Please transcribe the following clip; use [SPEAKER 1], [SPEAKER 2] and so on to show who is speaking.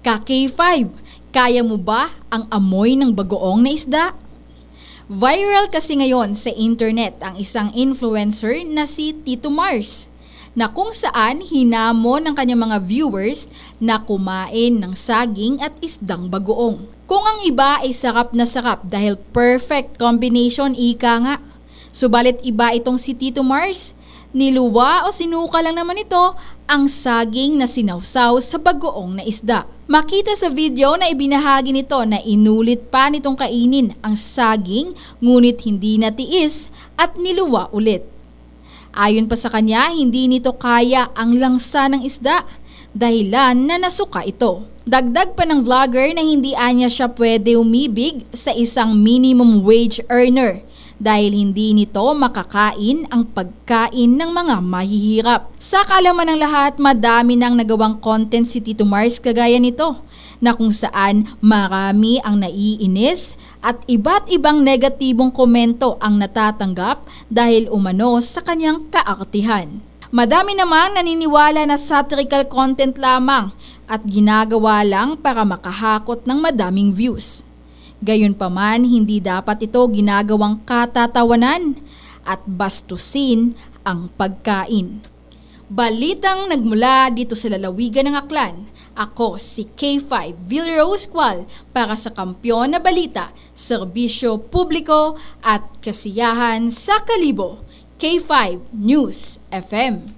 [SPEAKER 1] Ka-K5, kaya mo ba ang amoy ng bagoong na isda? Viral kasi ngayon sa internet ang isang influencer na si Tito Mars, na kung saan hinamon ng kanyang mga viewers na kumain ng saging at isdang bagoong. Kung ang iba ay sarap na sarap dahil perfect combination ika nga. Subalit iba itong si Tito Mars, niluwa o sinuka lang naman ito ang saging na sinawsaw sa bagoong na isda. Makita sa video na ibinahagi nito na inulit pa nitong kainin ang saging ngunit hindi natiis at niluwa ulit. Ayon pa sa kanya, hindi nito kaya ang langsa ng isda, dahilan na nasuka ito. Dagdag pa ng vlogger na hindi anya siya pwede umibig sa isang minimum wage earner dahil hindi nito makakain ang pagkain ng mga mahihirap. Sa kaalaman ng lahat, madami nang nagawang content si Tito Mars kagaya nito, na kung saan marami ang naiinis at iba't ibang negatibong komento ang natatanggap dahil umano sa kanyang kaartihan. Madami namang naniniwala na satirical content lamang at ginagawa lang para makahakot ng madaming views. Gayunpaman, hindi dapat ito ginagawang katatawanan at bastusin ang pagkain. Balitang nagmula dito sa lalawigan ng Aklan. Ako si K5 Villarose Qual para sa Kampiyon na Balita, Serbisyo Publiko at Kasiyahan sa Kalibo. K5 News FM.